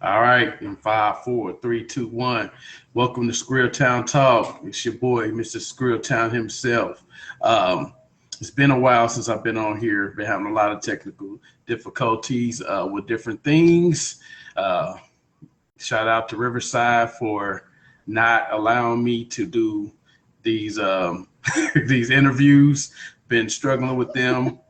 All right, in 5, 4, 3, 2, 1. Welcome to Skrilltown Talk. It's your boy, Mr. Skrilltown himself. Um, it's been a while since I've been on here. Been having a lot of technical difficulties with different things. Uh, Shout out to Riverside for not allowing me to do these these interviews. Been struggling with them.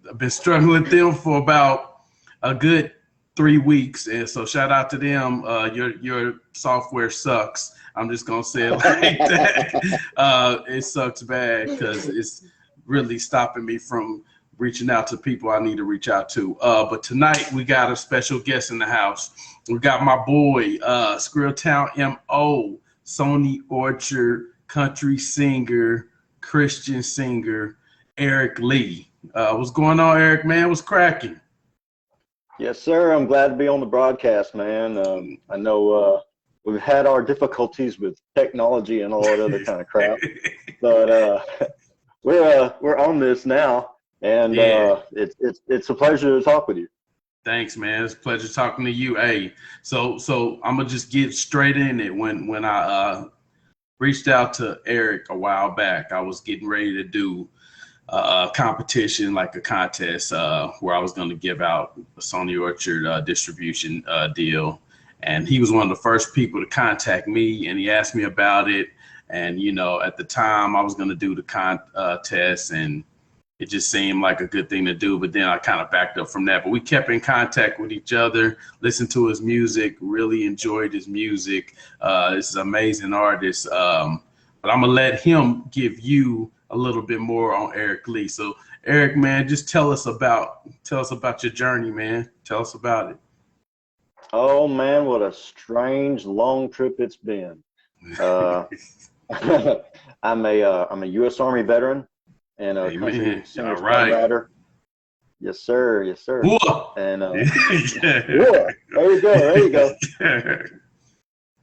I've been struggling with them for about a good 3 weeks, and so shout out to them. Your software sucks. I'm just gonna say it like that. It sucks bad because it's really stopping me from reaching out to people I need to reach out to. But tonight we got a special guest in the house. We got my boy, ScrilltownMO, Sony Orchard country singer, Christian singer, Erick Lee. What's going on, Eric, man? What's cracking? Yes, sir. I'm glad to be on the broadcast, man. I know we've had our difficulties with technology and all that other kind of crap, but we're on this now, and it's a pleasure to talk with you. Thanks, man. It's a pleasure talking to you. Hey, so I'm gonna just get straight in it. When I reached out to Eric a while back, I was getting ready to do a competition, like a contest, where I was going to give out a Sony Orchard distribution deal. And he was one of the first people to contact me, and he asked me about it. And, you know, at the time I was going to do the contest, and it just seemed like a good thing to do. But then I kind of backed up from that. But we kept in contact with each other, listened to his music, really enjoyed his music. This is an amazing artist. But I'm going to let him give you a little bit more on Erick Lee. So Eric, man, just tell us about your journey, man. Tell us about it. Oh man, what a strange long trip it's been. I'm a U.S. Army veteran and a country singer-songwriter. Yes, sir. Yes, sir. Whoa. And yeah. There you go.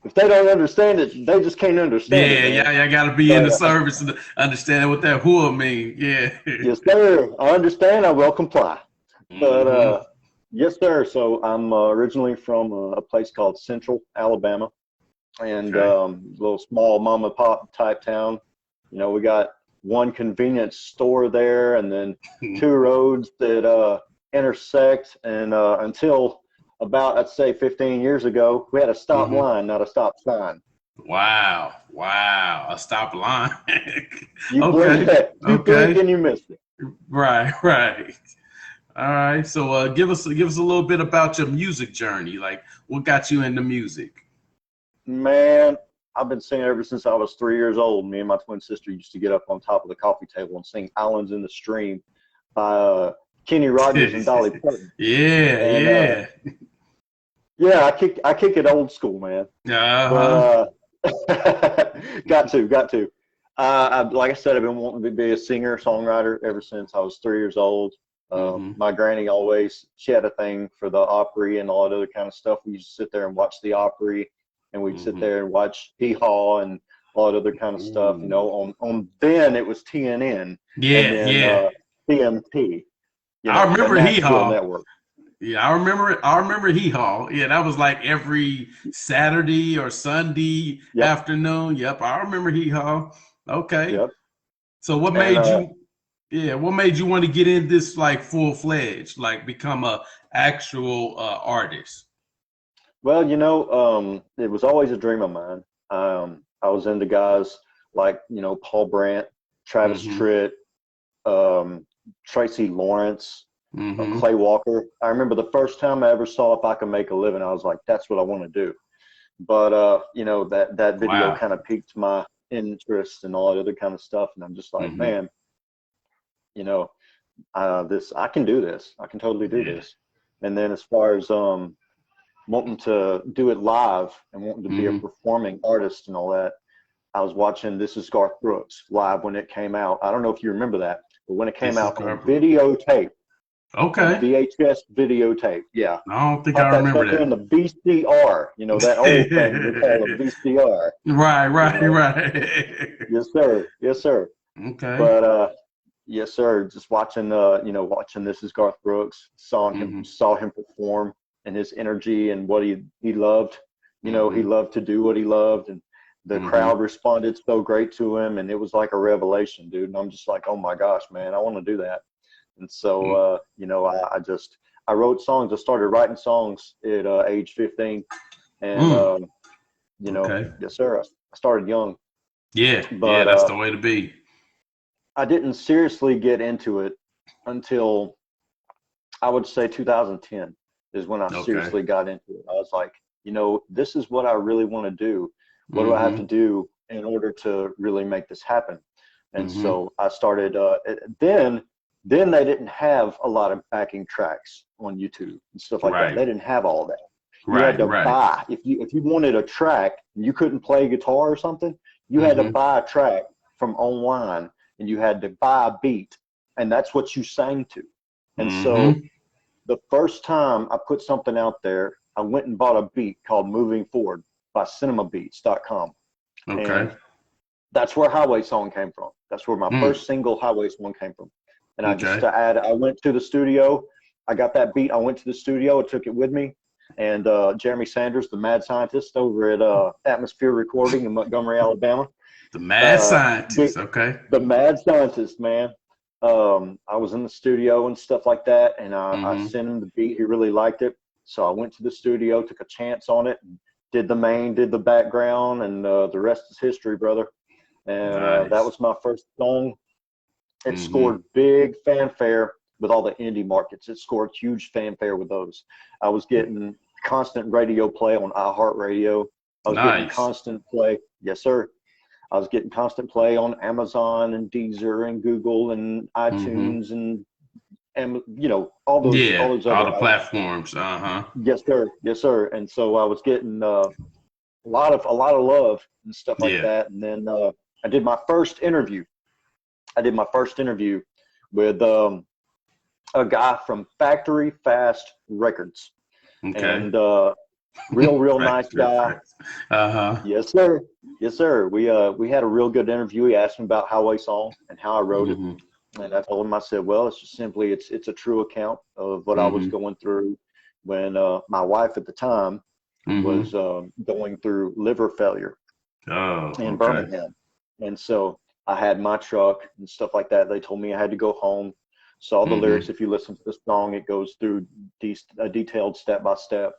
If they don't understand it, they just can't understand it. Yeah, got to be in the service to understand what that "whoa" mean. Yeah. Yes, sir. I understand. I will comply. But yes, sir. So I'm originally from a place called Central, Alabama, and little small mom and pop type town. You know, we got one convenience store there, and then two roads that intersect. And until about, I'd say 15 years ago, we had a stop line, not a stop sign. Wow. A stop line. You blink and you missed it. Right. All right. So give us a little bit about your music journey. Like, what got you into music? Man, I've been singing ever since I was 3 years old. Me and my twin sister used to get up on top of the coffee table and sing "Islands in the Stream" by Kenny Rogers and Dolly Parton. Yeah. Yeah, I kick it old school, man. Got to. Like I said, I've been wanting to be a singer, songwriter ever since I was 3 years old. My granny she had a thing for the Opry and all that other kind of stuff. We used to sit there and watch the Opry, and we'd sit there and watch Hee Haw and all that other kind of stuff. You know, on then it was TNN. TMT. I remember Hee Haw. Network. Yeah, I remember Hee Haw. Yeah, that was like every Saturday or Sunday afternoon. Yep, I remember Hee Haw. Okay. Yep. So what made you want to get in this like full-fledged, like become a actual artist? Well, you know, it was always a dream of mine. I was into guys like, you know, Paul Brandt, Travis Tritt, Tracy Lawrence, Clay Walker. I remember the first time I ever saw If I Could Make a Living, I was like, that's what I want to do. But, you know, that video kind of piqued my interest and all that other kind of stuff. And I'm just like, man, you know, I can do this. I can totally do this. And then as far as wanting to do it live and wanting to be a performing artist and all that, I was watching This Is Garth Brooks live when it came out. I don't know if you remember that, but when it came out on videotape. Okay. VHS videotape. Yeah. I don't think I remember that. In the VCR, you know, that old thing we call a VCR. Right. Yes, sir. Okay. But yes, sir. Just watching, watching This Is Garth Brooks. Saw him perform. and his energy and what he loved. You know, he loved to do what he loved, and the crowd responded so great to him, and it was like a revelation, dude. And I'm just like, oh my gosh, man, I want to do that. And so, you know, I wrote songs. I started writing songs at age 15, and you know, yes, sir. I started young. Yeah, but, yeah, that's the way to be. I didn't seriously get into it until I would say 2010 is when I seriously got into it. I was like, you know, this is what I really want to do. What do I have to do in order to really make this happen? And so I started, then they didn't have a lot of backing tracks on YouTube and stuff like that. They didn't have all that. You had to buy, if you wanted a track and you couldn't play guitar or something, you had to buy a track from online, and you had to buy a beat, and that's what you sang to. And so the first time I put something out there, I went and bought a beat called Moving Forward by cinemabeats.com. And that's where Highway Song came from. That's where my first single, Highway Song, came from. And I went to the studio. I got that beat. I went to the studio. I took it with me. And Jeremy Sanders, the mad scientist over at Atmosphere Recording in Montgomery, Alabama. The mad scientist, The mad scientist, man. I was in the studio and stuff like that, and I sent him the beat. He really liked it. So I went to the studio, took a chance on it, did the main, did the background, and the rest is history, brother. And that was my first song. It scored big fanfare with all the indie markets. It scored huge fanfare with those. I was getting constant radio play on iHeartRadio. I was getting constant play. Yes, sir. I was getting constant play on Amazon and Deezer and Google and iTunes and you know, all those all the platforms. Yes, sir. Yes, sir. And so I was getting a lot of love and stuff like that. And then I did my first interview. With a guy from Factory Fast Records. And real nice guy. Yes, sir. Yes, sir. We had a real good interview. He asked me about Highway Song and how I wrote it. And I told him, I said, well, it's just simply, it's a true account of what I was going through when my wife at the time was going through liver failure in Birmingham. And so I had my truck and stuff like that. They told me I had to go home. So the lyrics, if you listen to the song, it goes through a detailed step-by-step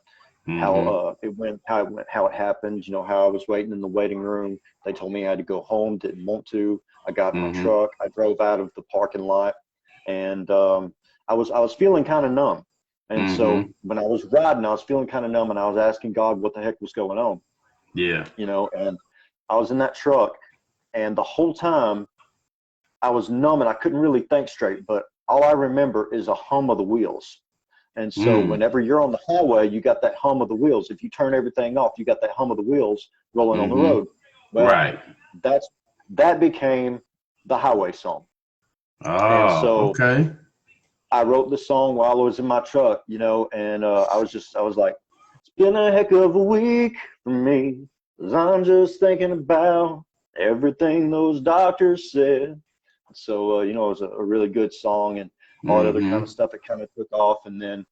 how it went, how it happened, you know, how I was waiting in the waiting room. They told me I had to go home, didn't want to. I got in my truck. I drove out of the parking lot, and I was feeling kind of numb. And so when I was riding, I was feeling kind of numb, and I was asking God what the heck was going on. Yeah. You know, and I was in that truck, and the whole time I was numb, and I couldn't really think straight, but all I remember is a hum of the wheels. And so whenever you're on the highway, you got that hum of the wheels. If you turn everything off, you got that hum of the wheels rolling on the road. Well, that became the Highway Song. Oh, and so I wrote the song while I was in my truck, you know, and I was like, it's been a heck of a week for me, 'cause I'm just thinking about everything those doctors said. So, you know, it was a really good song, and all that other kind of stuff. It kind of took off. And then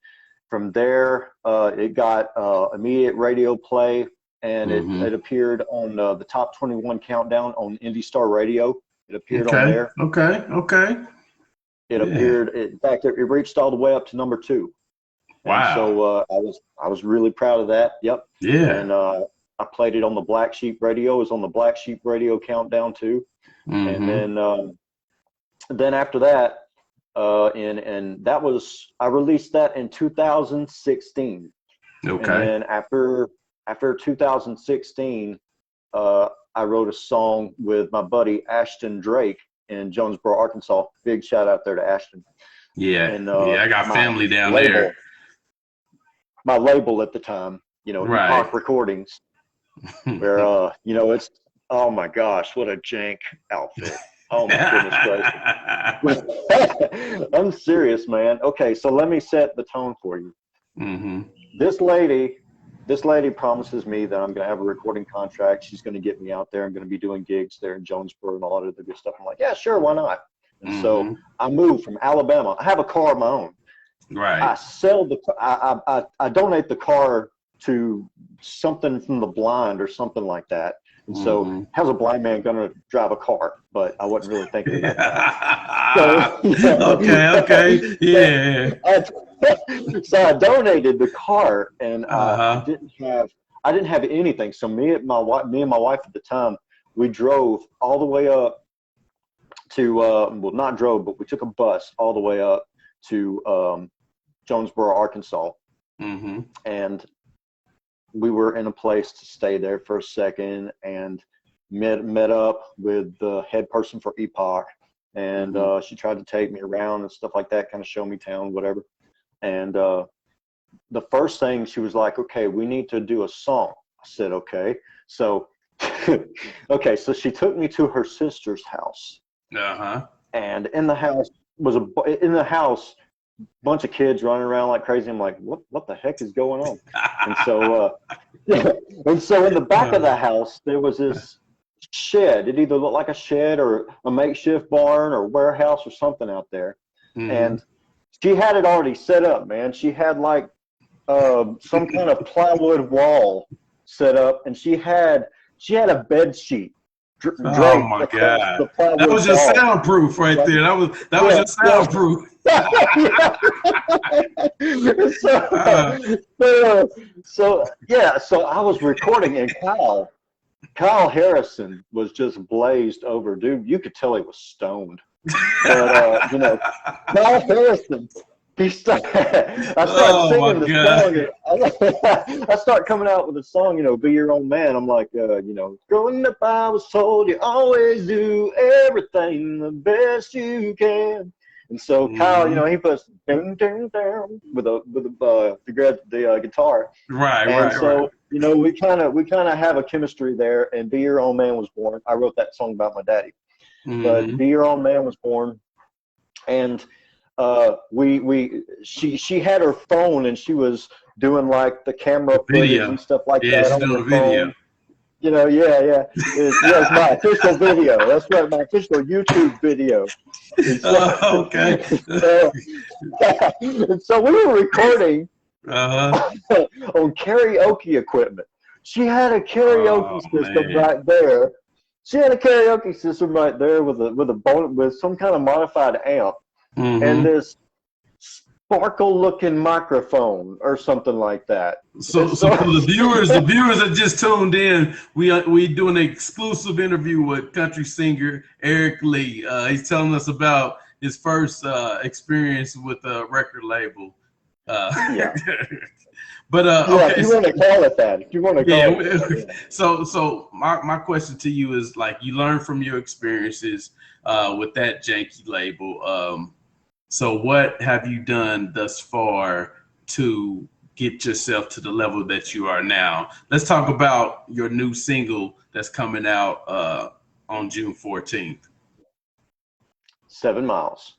from there, it got immediate radio play, and it appeared on the Top 21 Countdown on Indie Star Radio. It appeared on there. It appeared, in fact, it reached all the way up to number 2. Wow. And so I was really proud of that. Yep. Yeah. And I played it on the Black Sheep Radio. It was on the Black Sheep Radio Countdown too. And then after that, and that was, I released that in 2016. And then after 2016, I wrote a song with my buddy Ashton Drake in Jonesboro, Arkansas. Big shout out there to Ashton. Yeah. And I got family down label, there. My label at the time, you know, Park Recordings, where you know, it's, oh my gosh, what a jank outfit. Oh my goodness gracious. I'm serious, man. Okay, so let me set the tone for you. This lady promises me that I'm going to have a recording contract. She's going to get me out there. I'm going to be doing gigs there in Jonesboro and all that other good stuff. I'm like, yeah, sure, why not? And so I moved from Alabama. I have a car of my own. Right. I donate the car to something from the blind or something like that. And so how's a blind man going to drive a car? But I wasn't really thinking about that. So, okay. Yeah. So I donated the car, and I didn't have anything. So me and my wife at the time, we drove all the way up to well, not drove, but we took a bus all the way up to Jonesboro, Arkansas, and we were in a place to stay there for a second, and met up with the head person for Epoch, and she tried to take me around and stuff like that, kind of show me town, whatever. And the first thing she was like, "Okay, we need to do a song." I said, "Okay." So, okay, so she took me to her sister's house, and in the house bunch of kids running around like crazy. I'm like, what the heck is going on? And so, and so in the back of the house, there was this shed. It either looked like a shed or a makeshift barn or warehouse or something out there. And she had it already set up, man. She had like some kind of plywood wall set up, and she had a bed sheet. Oh my God! That was your soundproof right there. That was your soundproof. So I was recording, and Kyle Harrison was just blazed over, dude. You could tell he was stoned. But Kyle Harrison. I start singing the song. I start coming out with a song, "Be Your Own Man." I'm like, growing up, I was told you always do everything the best you can. And so Kyle, he puts ding ding down with the guitar. Right. And so we kind of have a chemistry there. And "Be Your Own Man" was born. I wrote that song about my daddy, but "Be Your Own Man" was born, and she had her phone, and she was doing like the camera footage and stuff like that on her phone. It's my official video. That's right, my official YouTube video. Okay. And so we were recording on karaoke equipment. She had a karaoke system right there. She had a karaoke system right there with some kind of modified amp. And this sparkle-looking microphone or something like that. So for the viewers that just tuned in, we doing an exclusive interview with country singer Erick Lee. He's telling us about his first experience with a record label. But okay, if you want to call it that. If you want to call it that. So my question to you is, like, you learn from your experiences with that janky label. So what have you done thus far to get yourself to the level that you are now? Let's talk about your new single that's coming out on June 14th. 7 Miles.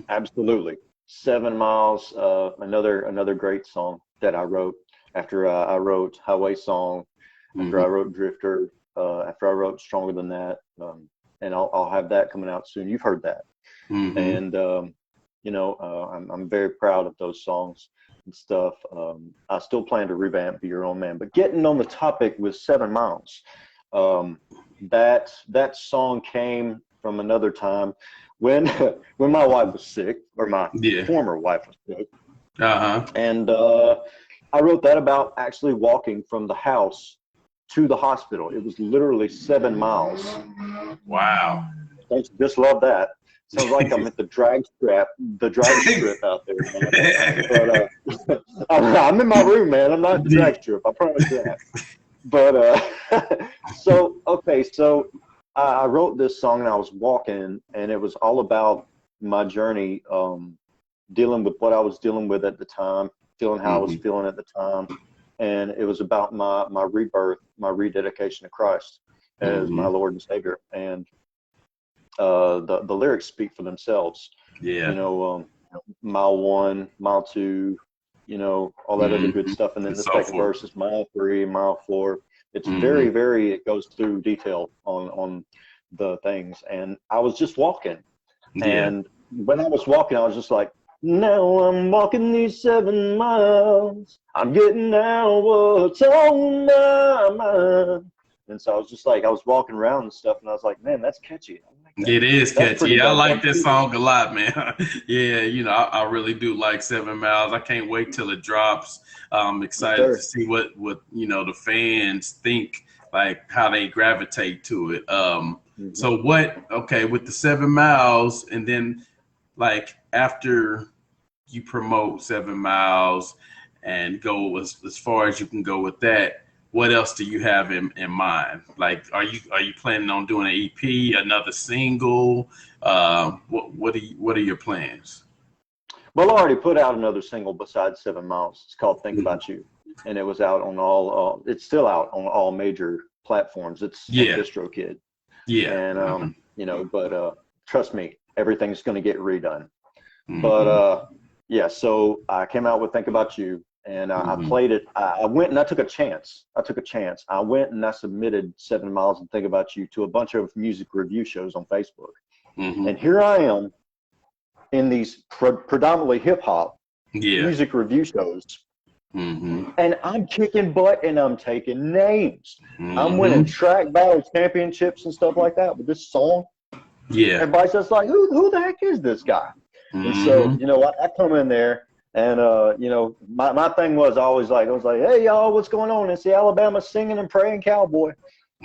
Absolutely. 7 Miles. Another great song that I wrote after I wrote Highway Song, after I wrote Drifter, after I wrote Stronger Than That. And I'll have that coming out soon. You've heard that. And I'm very proud of those songs and stuff. I still plan to revamp "Be Your Own Man," but getting on the topic with 7 Miles, that song came from another time when my wife was sick, or my former wife was sick. And I wrote that about actually walking from the house to the hospital. It was literally 7 miles. Wow. I just love that. Sounds like I'm at the drag strip out there. But I'm in my room, man. I'm not at the drag strip. I promise you that. But so I wrote this song, and I was walking, and it was all about my journey, dealing with what I was dealing with at the time, feeling how I was feeling at the time. And it was about my rebirth, my rededication to Christ as my Lord and Savior. And the lyrics speak for themselves. Mile 1, mile 2, all that other good stuff. And then the second verse is mile 3, mile 4. It's very, very, it goes through detail on the things. And I was just walking. And when I was walking, I was just like, Now I'm walking these 7 miles. I'm getting down what's on my mind. And so I was just like, I was walking around and stuff, and I was like, man, that's catchy. I like that. It is catchy. Yeah, I like this catchy. song a lot, man. Yeah, you know, I really do like 7 Miles. I can't wait till it drops. I'm excited to see what you know the fans think, like how they gravitate to it. So what? Okay, with the 7 Miles, and then like after you promote 7 Miles and go as far as you can go with that, what else do you have in mind? Like, are you planning on doing an EP, another single? What are your plans? Well, I already put out another single besides 7 Miles. It's called Think About You. And it was out on all, it's still out on all major platforms. It's DistroKid. Yeah. And, you know, but trust me, everything's going to get redone. But, yeah, so I came out with Think About You. And I played it. I went and I took a chance. I went and I submitted 7 Miles and Think About You to a bunch of music review shows on Facebook. And here I am in these predominantly hip hop music review shows. And I'm kicking butt and I'm taking names. I'm winning track battle championships and stuff like that with this song. Yeah. Everybody's just like, who the heck is this guy? And so, you know, I come in there. And, you know, my thing was I was like, hey, y'all, what's going on? It's the Alabama singing and praying cowboy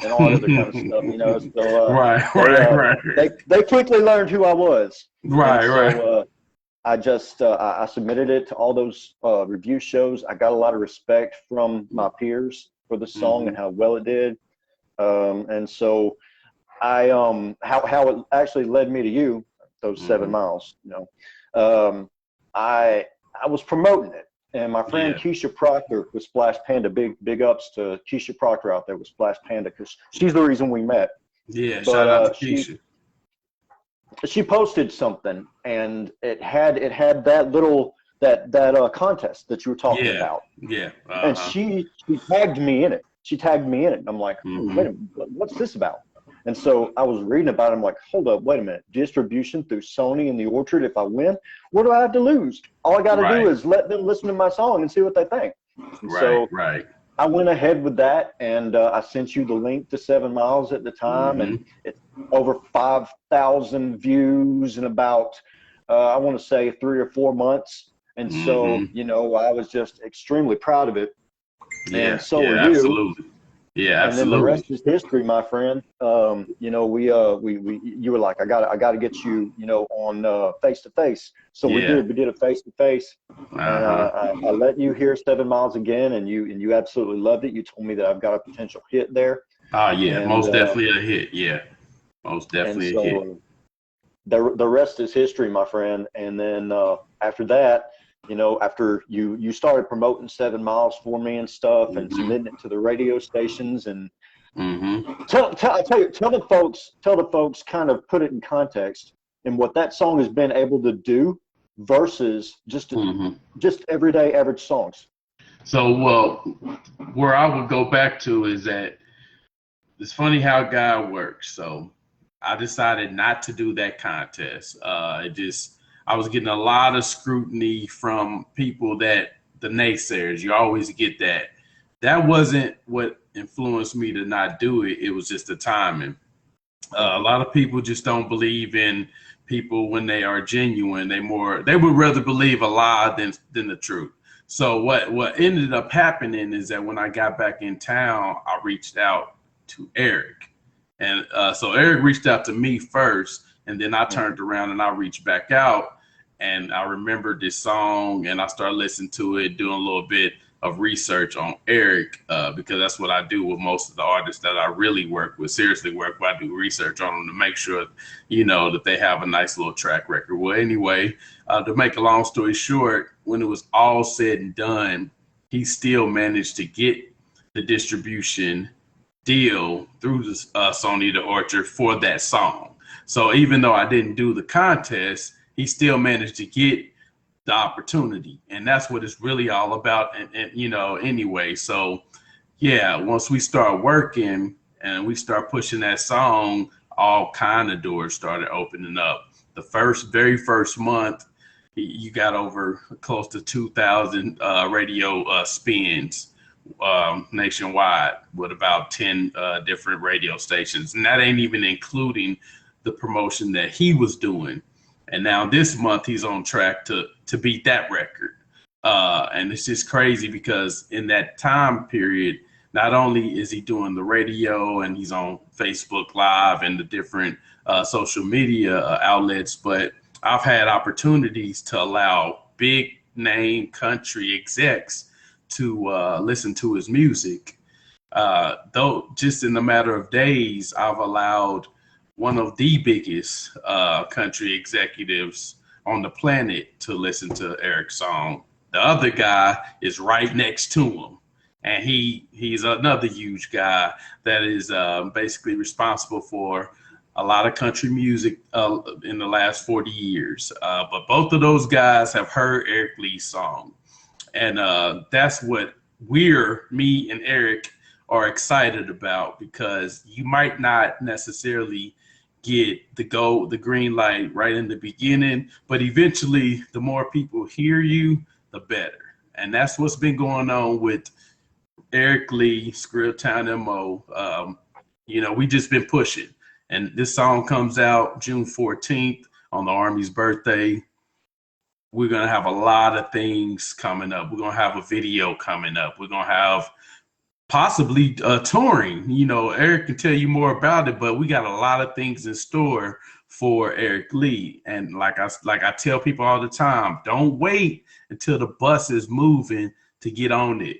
and all that other kind of stuff, you know. So, right. They quickly learned who I was. So, I just I submitted it to all those review shows. I got a lot of respect from my peers for the song and how well it did. And so I how it actually led me to you, those 7 Miles, you know. I was promoting it, and my friend Keisha Proctor with Splash Panda, big ups to Keisha Proctor out there with Splash Panda, because she's the reason we met. Yeah, shout out to Keisha. She posted something, and it had that little that contest that you were talking about. Yeah. And she tagged me in it. And I'm like, wait a minute, what's this about? And so I was reading about it. I'm like, hold up, wait a minute. Distribution through Sony and the Orchard. If I win, what do I have to lose? All I got to do is let them listen to my song and see what they think. So I went ahead with that, and I sent you the link to 7 Miles at the time, and it's over 5,000 views in about, I want to say 3 or 4 months. And so, you know, I was just extremely proud of it. Yeah, and so are you. Absolutely. Yeah, and then the rest is history, my friend. You know, you were like, I got to get you, you know, on face to face. So we did a face to face, and I let you hear 7 Miles again, and you absolutely loved it. You told me that I've got a potential hit there. And, most definitely a hit. Yeah, most definitely a hit. The rest is history, my friend. And then after that, you know, after you started promoting 7 Miles for me and stuff, and submitting it to the radio stations, and tell the folks, kind of put it in context and what that song has been able to do versus just everyday average songs. So, well, where I would go back to is that it's funny how God works. So I decided not to do that contest. I was getting a lot of scrutiny from people that the naysayers, you always get that. That wasn't what influenced me to not do it. It was just the timing. A lot of people just don't believe in people when they are genuine. They would rather believe a lie than the truth. So what ended up happening is that when I got back in town, I reached out to Erick. And so Erick reached out to me first, and then I turned around and I reached back out, and I remembered this song, and I started listening to it, doing a little bit of research on Erick, because that's what I do with most of the artists that I really work with, seriously work with. I do research on them to make sure, you know, that they have a nice little track record. Well, anyway, to make a long story short, when it was all said and done, he still managed to get the distribution deal through the Sony the Orchard for that song. So even though I didn't do the contest, he still managed to get the opportunity, and that's what it's really all about. And you know, anyway, so yeah, once we start working and we start pushing that song, all kind of doors started opening up. The very first month, You got over close to 2,000 radio spins nationwide with about 10 different radio stations. And that ain't even including the promotion that he was doing. And now this month he's on track to beat that record. And it's just crazy because in that time period, not only is he doing the radio and he's on Facebook Live and the different social media outlets, but I've had opportunities to allow big name country execs to listen to his music. Though just in a matter of days, I've allowed one of the biggest country executives on the planet to listen to Erick's song. The other guy is right next to him. And he's another huge guy that is basically responsible for a lot of country music in the last 40 years. But both of those guys have heard Erick Lee's song. And that's what me and Erick are excited about, because you might not necessarily get the green light right in the beginning, but eventually the more people hear you, the better. And that's what's been going on with Erick Lee, ScrilltownMO. We just been pushing. And this song comes out June 14th on the Army's birthday. We're going to have a lot of things coming up. We're going to have a video coming up. We're going to have possibly touring. Erick can tell you more about it, but we got a lot of things in store for Erick Lee. And like I tell people all the time, don't wait until the bus is moving to get on it.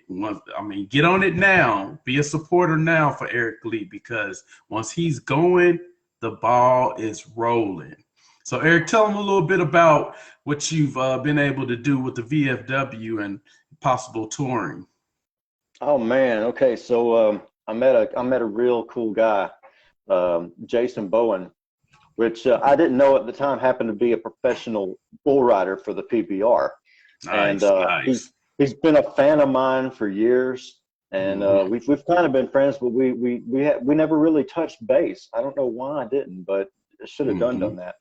Get on it now. Be a supporter now for Erick Lee, because once he's going, the ball is rolling. So Erick, tell them a little bit about what you've been able to do with the VFW and possible touring. Oh man, okay. So I met a real cool guy, Jason Bowen, which I didn't know at the time happened to be a professional bull rider for the PBR. Nice, and nice. He's been a fan of mine for years, and we've kind of been friends, but we never really touched base. I don't know why I didn't, but I should have done that.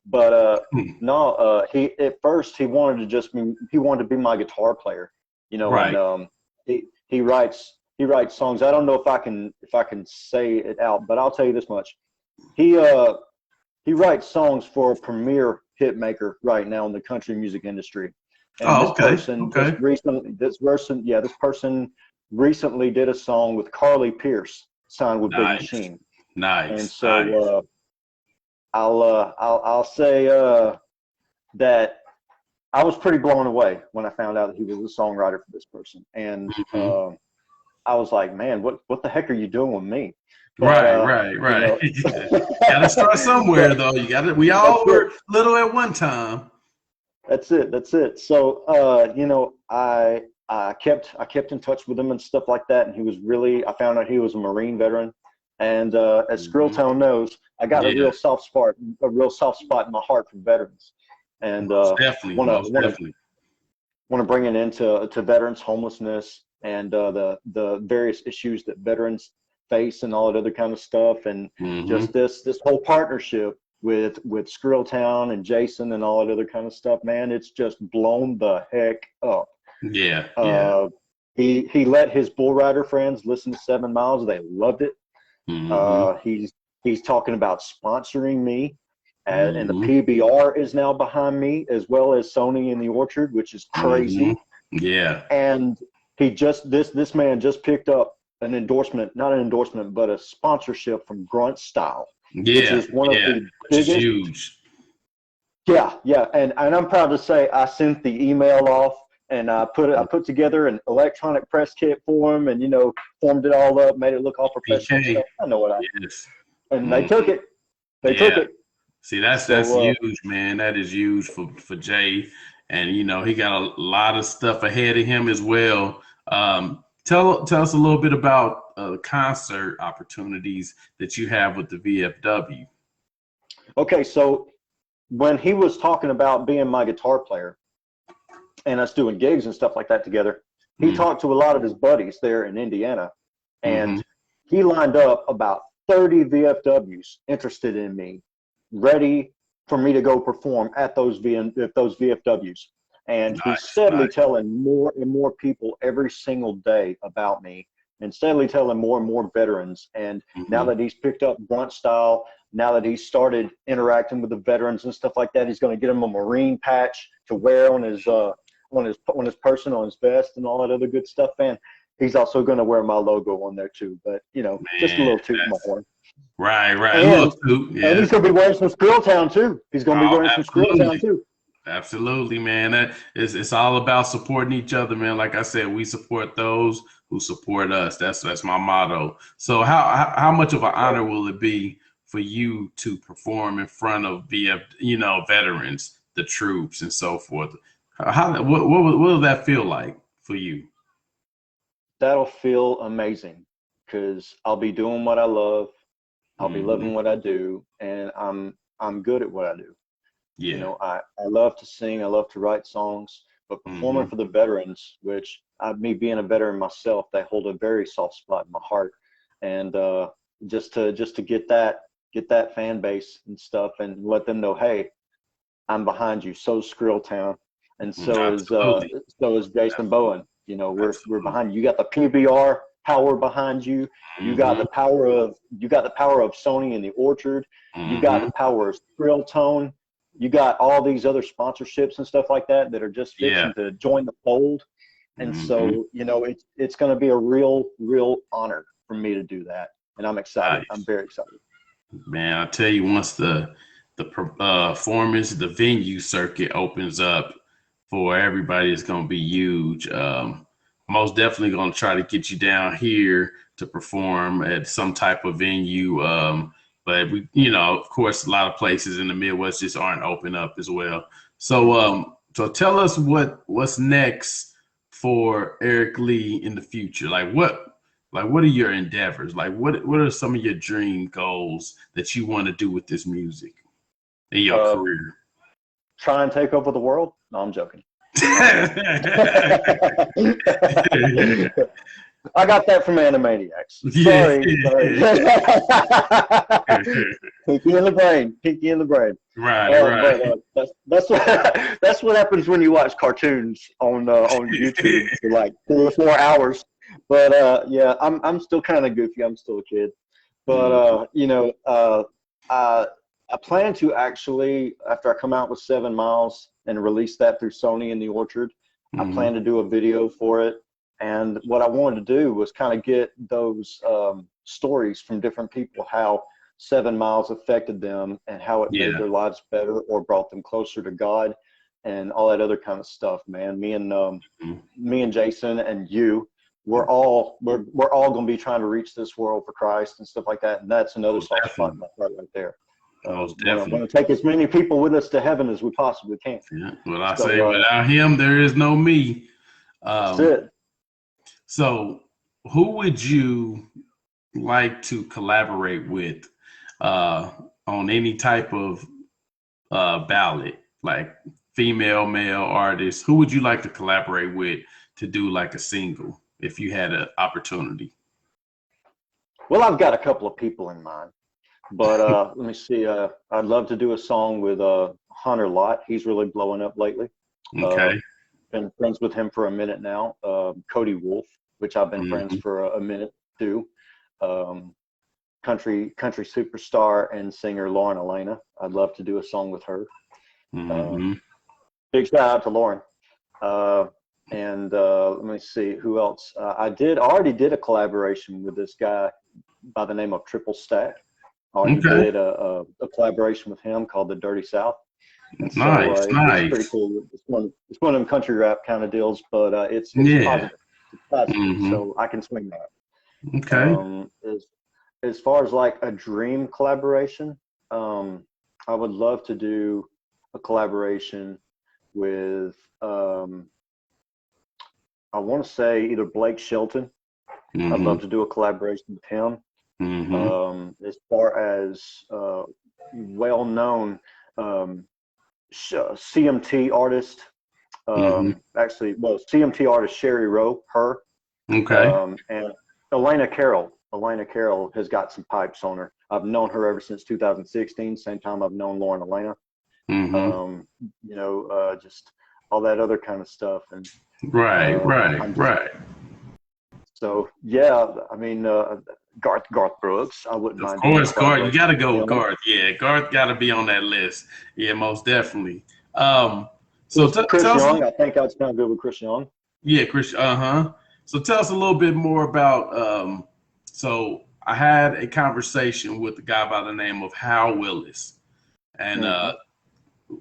But he at first he wanted to be my guitar player, Right. And he writes songs. I don't know if I can say it out, but I'll tell you this much: he writes songs for a premier hit maker right now in the country music industry. And this person recently did a song with Carly Pierce, signed with Big Machine. Nice. And so I'll say that I was pretty blown away when I found out that he was a songwriter for this person. And I was like, man, what the heck are you doing with me? But, right. Gotta start somewhere, though. We all were little at one time. That's it. So, I kept in touch with him and stuff like that. And I found out he was a Marine veteran. And as Skrilltown knows, I got a real soft spot in my heart for veterans. And definitely want to bring it into veterans homelessness and the various issues that veterans face and all that other kind of stuff. And just this whole partnership with Skrilltown and Jason and all that other kind of stuff, man, it's just blown the heck up. Yeah. He let his bull rider friends listen to 7 Miles. They loved it. He's talking about sponsoring me, and the PBR is now behind me, as well as Sony in the Orchard, which is crazy. Yeah. And this man just picked up not an endorsement, but a sponsorship from Grunt Style. Yeah, which is one of the biggest. Which is huge. Yeah, and I'm proud to say I sent the email off, and I put together an electronic press kit for him, and formed it all up, made it look all professional. Stuff. I know what I did. And they took it. They took it. See, that's huge, man. That is huge for Jay, and he got a lot of stuff ahead of him as well. Tell us a little bit about concert opportunities that you have with the VFW. Okay, so when he was talking about being my guitar player and us doing gigs and stuff like that together, he talked to a lot of his buddies there in Indiana, and he lined up about 30 VFWs interested in me, ready for me to go perform at those VFWs. And he's steadily telling more and more people every single day about me, and steadily telling more and more veterans. And now that he's picked up grunt style, now that he's started interacting with the veterans and stuff like that, he's going to get him a Marine patch to wear on his person, on his vest, and all that other good stuff. And he's also going to wear my logo on there too. But just a little toot in my horn. Right. And he's going to be wearing some Skrilltown too. He's going to be wearing some Skrilltown too. Absolutely, man. It's all about supporting each other, man. Like I said, we support those who support us. That's my motto. So how much of an honor will it be for you to perform in front of veterans, the troops, and so forth? What will that feel like for you? That'll feel amazing, because I'll be doing what I love. I'll be loving what I do, and I'm good at what I do. Yeah. I love to sing. I love to write songs, but performing for the veterans, which me being a veteran myself, they hold a very soft spot in my heart. And just to get that fan base and stuff, and let them know, hey, I'm behind you. So's Skrilltown, and so is Jason Bowen. We're behind you. You got the PBR power behind you. You got the power of Sony in the Orchard. You got the power of Skrilltone. You got all these other sponsorships and stuff like that are just fixing to join the fold. And so, it's going to be a real honor for me to do that. And I'm excited. I'm very excited. Man, I tell you, once the performance, the venue circuit opens up for everybody, it's going to be huge. Most definitely going to try to get you down here to perform at some type of venue. But we, of course, a lot of places in the Midwest just aren't open up as well. So, so tell us what's next for Erick Lee in the future. What are your endeavors? What are some of your dream goals that you want to do with this music in your career? Try and take over the world? No, I'm joking. I got that from Animaniacs. Sorry. Pinky in the brain. Right. But, that's what happens when you watch cartoons on YouTube for like 3 or 4 hours. But yeah, I'm still kind of goofy. I'm still a kid. But I plan to actually, after I come out with 7 Miles and release that through Sony in the Orchard, I plan to do a video for it. And what I wanted to do was kind of get those stories from different people, how 7 Miles affected them and how it made their lives better or brought them closer to God and all that other kind of stuff, man. Me and Jason and you, we're all going to be trying to reach this world for Christ and stuff like that. And that's another soft spot in my heart right there. I'm going to take as many people with us to heaven as we possibly can. Yeah. Well, I say without him, there is no me. That's it. So who would you like to collaborate with on any type of ballot, like female, male artists? Who would you like to collaborate with to do like a single if you had an opportunity? Well, I've got a couple of people in mind, but let me see. I'd love to do a song with Hunter Lott. He's really blowing up lately. Okay. Been friends with him for a minute now. Cody Wolf, which I've been friends for a minute too. Country superstar and singer Lauren Elena. I'd love to do a song with her. Big shout out to Lauren. And let me see who else. I already did a collaboration with this guy by the name of Triple Stack. I already did a collaboration with him called The Dirty South. And so, nice. It's pretty cool. It's one of them country rap kind of deals, but it's positive. It's positive, so I can swing that. Okay. As far as like a dream collaboration, I would love to do a collaboration with I want to say either Blake Shelton. I'd love to do a collaboration with him. As far as well-known CMT artist, CMT artist Sherry Rowe, her. And Elena Carroll. Elena Carroll has got some pipes on her. I've known her ever since 2016, same time I've known Lauren Elena. Just all that other kind of stuff. And right. So yeah, I mean, Garth Brooks, I wouldn't mind. Of course, Garth, you got to go with Garth. Yeah, Garth got to be on that list. Yeah, most definitely. So Chris Young, I think I'd sound good with Chris Young. Yeah, Chris. So tell us a little bit more about. So I had a conversation with a guy by the name of Hal Willis, and a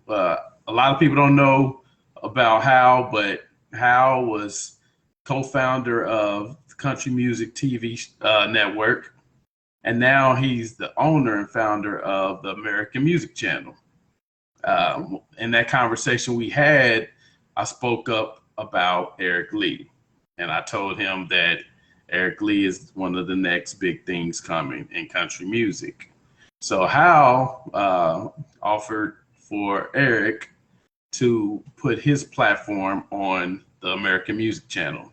lot of people don't know about Hal, but Hal was co-founder of the Country Music TV network, and now he's the owner and founder of the American Music Channel. In that conversation we had, I spoke up about Erick Lee, and I told him that Erick Lee is one of the next big things coming in country music. So Hal offered for Erick to put his platform on the American Music Channel.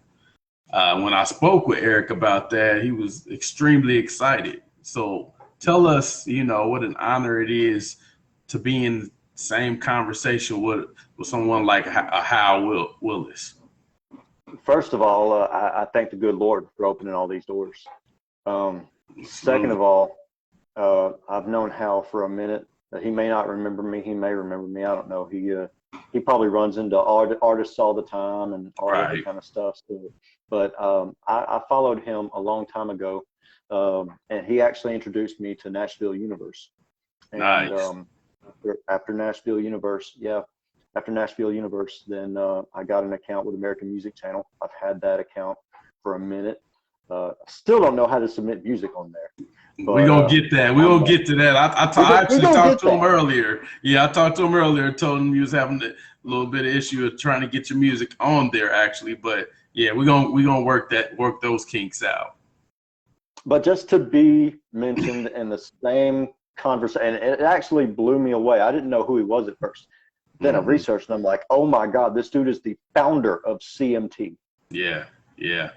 When I spoke with Erick about that, he was extremely excited. So tell us, what an honor it is to be in the same conversation with someone like Hal Willis. First of all, I thank the good Lord for opening all these doors. Second of all, I've known Hal for a minute. He may not remember me. He may remember me. I don't know. He probably runs into artists all the time and all that kind of stuff. So, but I followed him a long time ago, and he actually introduced me to Nashville Universe. And, nice. After Nashville Universe, then I got an account with American Music Channel. I've had that account for a minute. Still don't know how to submit music on there. We're going to get that. We're going to get to that. I actually talked to him earlier. Yeah, I talked to him earlier, told him he was having a little bit of issue of trying to get your music on there, actually. But, yeah, we're gonna work those kinks out. But just to be mentioned in the same conversation, and it actually blew me away. I didn't know who he was at first. Then I researched, and I'm like, oh, my God, this dude is the founder of CMT. Yeah.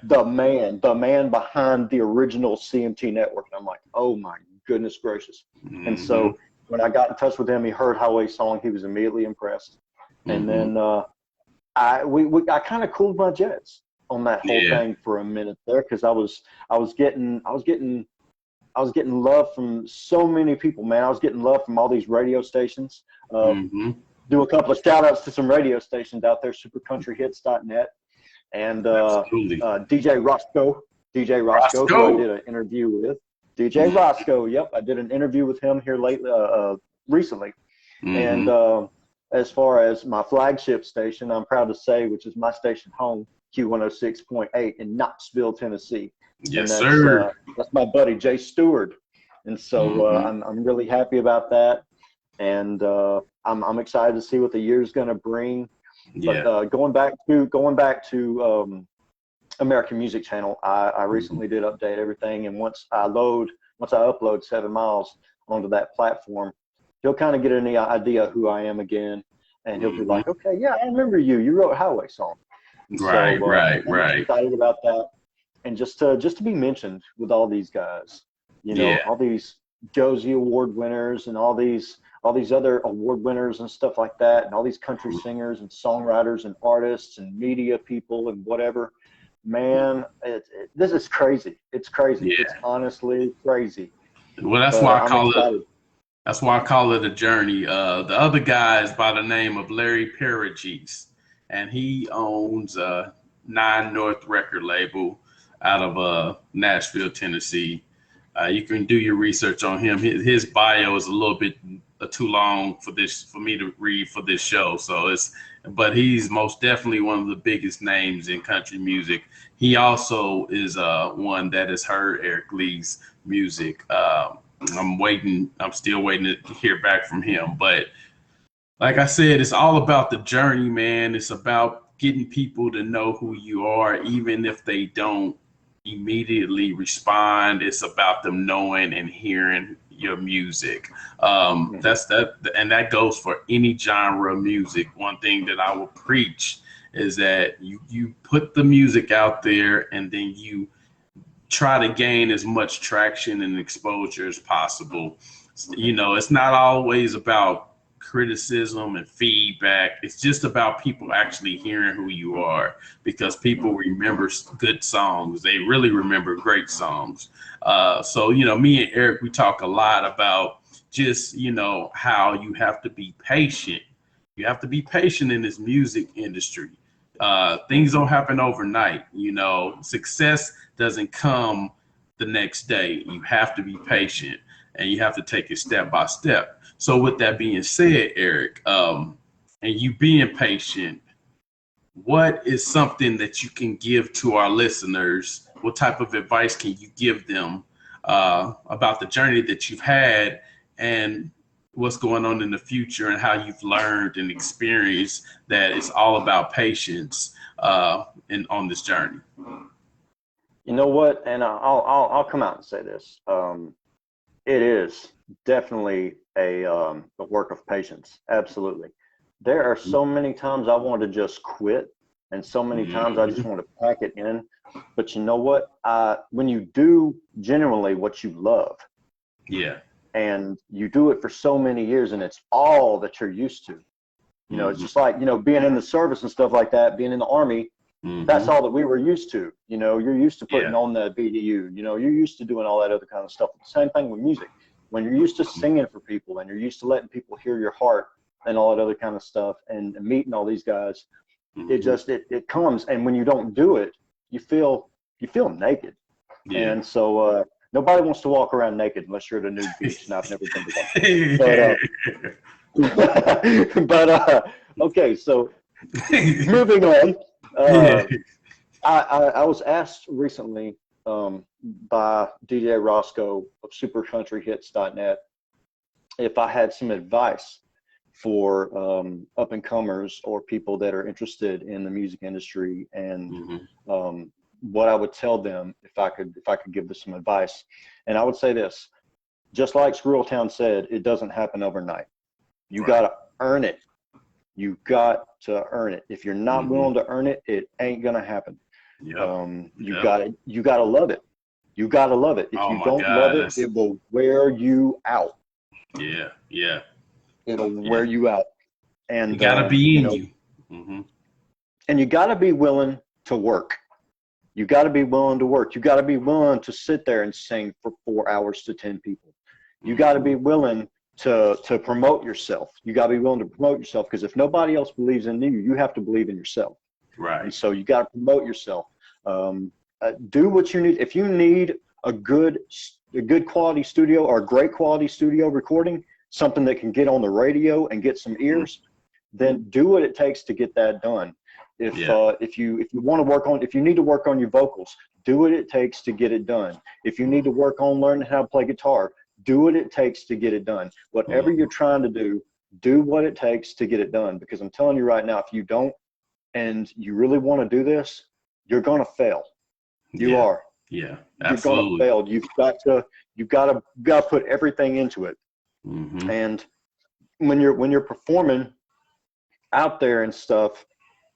The man behind the original CMT network. And I'm like, oh my goodness gracious. And so when I got in touch with him, he heard Highway Song. He was immediately impressed. And then I kind of cooled my jets on that whole thing for a minute there, because I was getting love from so many people, man. I was getting love from all these radio stations. Do a couple of shout outs to some radio stations out there, supercountryhits.net. And DJ Roscoe, who I did an interview with. DJ Roscoe, yep, I did an interview with him here recently. And as far as my flagship station, I'm proud to say, which is my station home, Q106.8 in Knoxville, Tennessee. Yes, sir. That's my buddy Jay Stewart, and so I'm really happy about that, and I'm excited to see what the year's going to bring. But going back to American Music Channel, I recently did update everything, and once I upload 7 Miles onto that platform, he'll kind of get an idea who I am again, and he'll be like, okay, yeah, I remember you. You wrote Highway Song. Right. I'm excited about that, and just to be mentioned with all these guys, all these Josie Award winners and all these other award winners and stuff like that, and all these country singers and songwriters and artists and media people and whatever. Man, this is crazy. It's crazy. It's honestly crazy. Well, that's why I call it. That's why I call it a journey. The other guy is by the name of Larry Paragis, and he owns 9 North record label out of Nashville, Tennessee. You can do your research on him. His bio is a little bit too long for me to read for this show. But he's most definitely one of the biggest names in country music. He also is one that has heard Erick Lee's music. I'm still waiting to hear back from him. But like I said, it's all about the journey, man. It's about getting people to know who you are, even if they don't immediately respond. It's about them knowing and hearing your music. And that goes for any genre of music. One thing that I will preach is that you put the music out there, and then you try to gain as much traction and exposure as possible. It's not always about criticism and feedback. It's just about people actually hearing who you are, because people remember good songs. They really remember great songs. So, you know, me and Eric, we talk a lot about just, you know, how you have to be patient. You have to be patient in this music industry. Things don't happen overnight. You know, success doesn't come the next day. You have to be patient, and you have to take it step by step. So with that being said, Eric, and you being patient, what is something that you can give to our listeners? What type of advice can you give them about the journey that you've had and what's going on in the future, and how you've learned and experienced that it's all about patience on this journey? You know what? And I'll come out and say this. It is definitely a work of patience. Absolutely. There are so many times I want to just quit, and so many times I just want to pack it in. But you know what? When you do genuinely what you love, and you do it for so many years, and it's all that you're used to, you know, it's just like, you know, being in the service and stuff like that, being in the Army. That's all that we were used to. You know, you're used to putting on the BDU, you know, you're used to doing all that other kind of stuff. The same thing with music. When you're used to singing for people, and you're used to letting people hear your heart and all that other kind of stuff, and meeting all these guys, it comes. And when you don't do it, you feel naked. And so nobody wants to walk around naked unless you're at a nude beach, and I've never been to one. But okay, so moving on. I was asked recently by DJ Roscoe of supercountryhits.net if I had some advice for up and comers or people that are interested in the music industry, and what I would tell them if I could give them some advice. And I would say this: just like Skrilltown said, it doesn't happen overnight. You got to earn it. You got to earn it. If you're not willing to earn it, it ain't gonna happen. You gotta love it. You gotta love it. If you don't love it, it will wear you out. It'll wear you out. And you gotta be in you. And you gotta be willing to work. You gotta be willing to work. You gotta be willing to sit there and sing for 4 hours to 10 people. You gotta be willing to promote yourself. You got to be willing to promote yourself, because if nobody else believes in you, you have to believe in yourself. Right. And so you got to promote yourself. Do what you need. If you need a good quality studio, or a great quality studio recording, something that can get on the radio and get some ears, then do what it takes to get that done. If you want to work on, if you need to work on your vocals, do what it takes to get it done. If you need to work on learning how to play guitar, do what it takes to get it done. Whatever you're trying to do what it takes to get it done. Because I'm telling you right now, if you don't, and you really want to do this, you're going to fail. You are. Yeah, absolutely. You're going to fail. You've got to put everything into it. And when you're performing out there and stuff,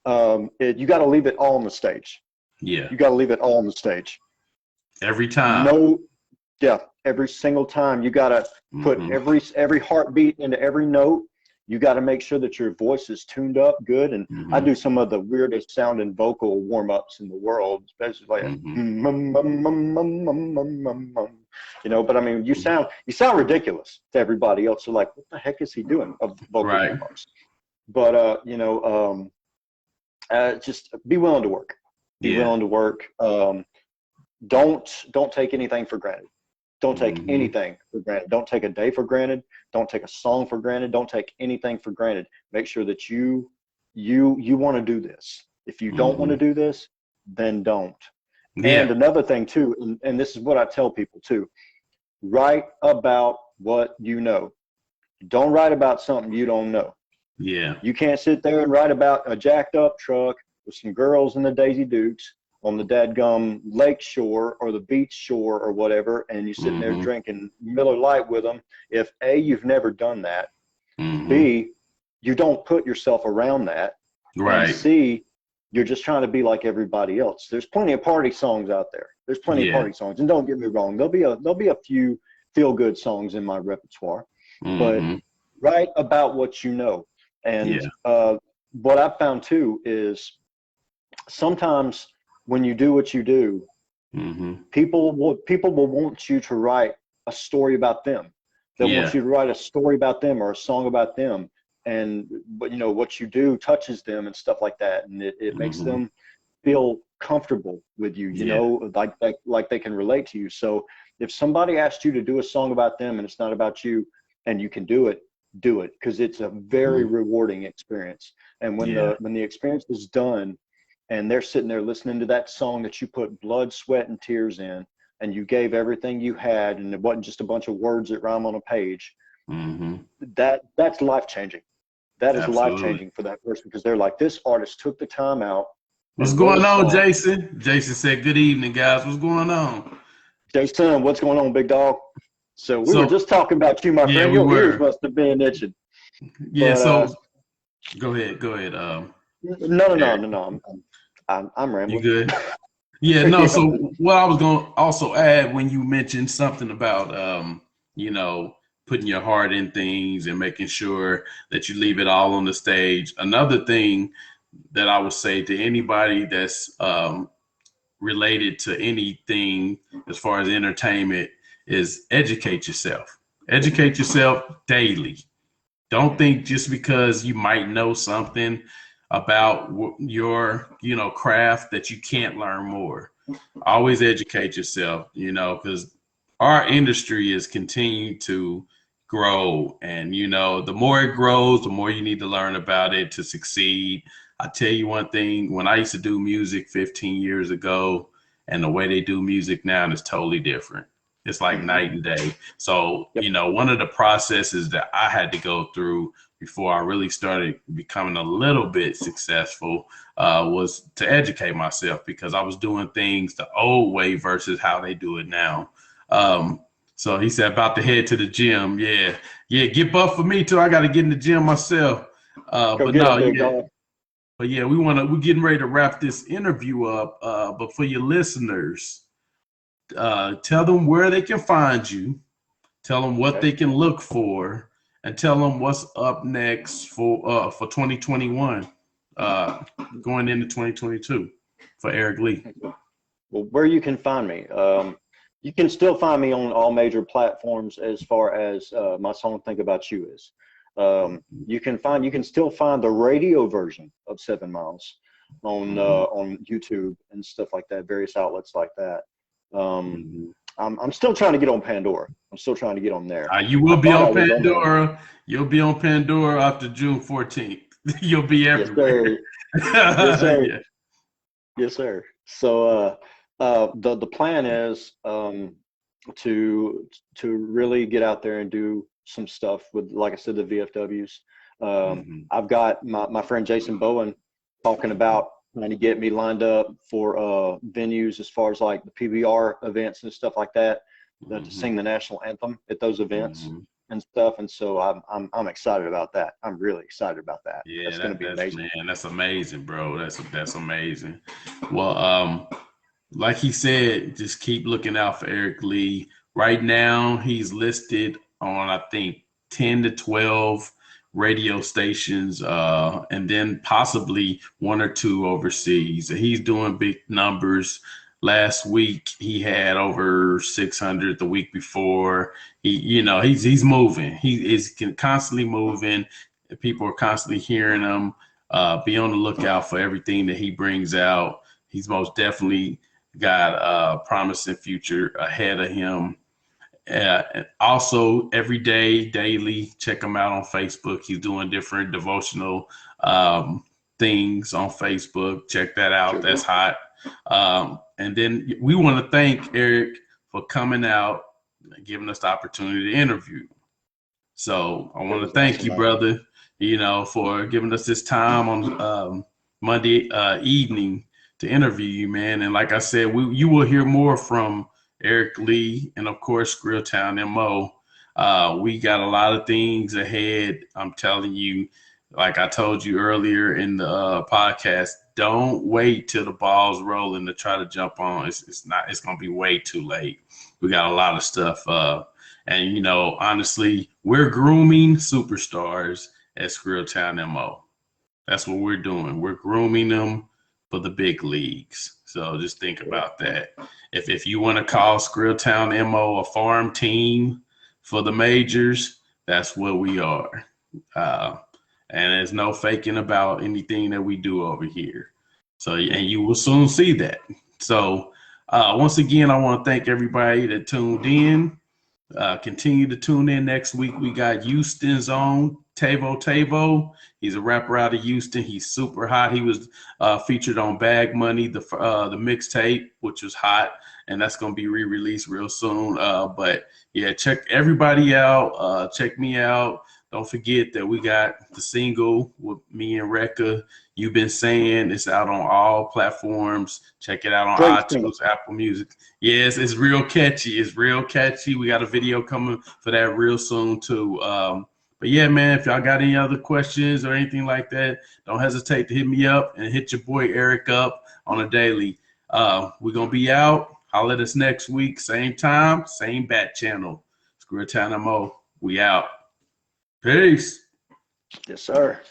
you got to leave it all on the stage. You got to leave it all on the stage. Every time. Every single time. You got to put every heartbeat into every note. You got to make sure that your voice is tuned up good. And I do some of the weirdest sounding vocal warm-ups in the world, especially like you know, but I mean, you sound ridiculous to everybody else. They're like, what the heck is he doing of vocal warm-ups? But you know, just be willing to work. Be willing to work. Don't take anything for granted. Don't take anything for granted. Don't take a day for granted. Don't take a song for granted. Don't take anything for granted. Make sure that you want to do this. If you don't want to do this, then don't. And another thing too, and this is what I tell people too, write about what you know. Don't write about something you don't know. You can't sit there and write about a jacked up truck with some girls in the Daisy Dukes on the dadgum lake shore or the beach shore or whatever, and you sitting there drinking Miller Lite with them. If A, you've never done that, B, you don't put yourself around that, and C, you're just trying to be like everybody else. There's plenty of party songs out there. There's plenty of party songs, and don't get me wrong, there'll be a few feel good songs in my repertoire, but write about what you know. And what I've found too is sometimes when you do what you do, people will want you to write a story about them. They'll want you to write a story about them or a song about them. But you know, what you do touches them and stuff like that. And it makes them feel comfortable with you, you know, like they can relate to you. So if somebody asked you to do a song about them and it's not about you and you can do it, because it's a very rewarding experience. And when the experience is done and they're sitting there listening to that song that you put blood, sweat, and tears in, and you gave everything you had, and it wasn't just a bunch of words that rhyme on a page, that's life-changing. That is life-changing for that person, because they're like, this artist took the time out. What's going on, Jason? Jason said, good evening, guys. What's going on? Jason, what's going on, big dog? So we were just talking about you, my friend. Your ears must have been itching. Yeah, but, go ahead. No. I'm rambling. You good? Yeah, no. So what I was going to also add, when you mentioned something about, you know, putting your heart in things and making sure that you leave it all on the stage. Another thing that I would say to anybody that's related to anything as far as entertainment is educate yourself. Educate yourself daily. Don't think just because you might know something about your, you know, craft that you can't learn more. Always educate yourself, you know, because our industry is continuing to grow. And, you know, the more it grows, the more you need to learn about it to succeed. I tell you one thing, when I used to do music 15 years ago and the way they do music now is totally different. It's like night and day. So, you know, one of the processes that I had to go through before I really started becoming a little bit successful was to educate myself, because I was doing things the old way versus how they do it now. So he said, about to head to the gym. Yeah, get buff for me too. I got to get in the gym myself. But yeah, we're getting ready to wrap this interview up. But for your listeners, tell them where they can find you, tell them what they can look for, and tell them what's up next for 2021, going into 2022 for Erick Lee. Well, where you can find me, you can still find me on all major platforms as far as my song "Think About You" is. You can still find the radio version of 7 Miles on YouTube and stuff like that, various outlets like that. I'm still trying to get on Pandora. I'm still trying to get on there. You will be on Pandora. You'll be on Pandora after June 14th. You'll be everywhere. Yes, sir. Yes, sir. Yes, sir. So the plan is to really get out there and do some stuff with, like I said, the VFWs. I've got my friend Jason Bowen talking about trying to get me lined up for venues as far as like the PBR events and stuff like that, to sing the national anthem at those events and stuff. And so I'm excited about that. I'm really excited about that. Yeah, that's going to be amazing. Man, that's amazing, bro. That's amazing. Well, like he said, just keep looking out for Erick Lee. Right now, he's listed on, I think, 10 to 12 radio stations, and then possibly 1 or 2 overseas. He's doing big numbers. Last week he had over 600. The week before, he's moving. He is constantly moving. People are constantly hearing him. Be on the lookout for everything that he brings out. He's most definitely got a promising future ahead of him. Also, every day, daily, check him out on Facebook. He's doing different devotional things on Facebook. Check that out. That's hot. And then we want to thank Erick for coming out and giving us the opportunity to interview. So I want to thank you, brother, for giving us this time on Monday evening to interview you, man. And like I said, you will hear more from Erick Lee and, of course, ScrilltownMO. We got a lot of things ahead. I'm telling you, like I told you earlier in the podcast, don't wait till the ball's rolling to try to jump on. It's going to be way too late. We got a lot of stuff. And, you know, honestly, we're grooming superstars at ScrilltownMO. That's what we're doing. We're grooming them for the big leagues. So just think about that. If you want to call ScrilltownMO a farm team for the majors, that's what we are. And there's no faking about anything that we do over here. So, and you will soon see that. So once again, I want to thank everybody that tuned in. Continue to tune in next week. We got Houston's own Tavo. He's a rapper out of Houston. He's super hot. He was featured on Bag Money, the mixtape, which was hot, and that's going to be re-released real soon. But yeah, check everybody out. Check me out. Don't forget that we got the single with me and Rekka. You've been saying it's out on all platforms. Check it out on iTunes, Apple Music. Yes, it's real catchy. It's real catchy. We got a video coming for that real soon too. But yeah, man, if y'all got any other questions or anything like that, don't hesitate to hit me up and hit your boy Eric up on a daily. We're gonna be out. Holler at us next week, same time, same bat channel. ScrilltownMO. We out. Peace. Yes, sir.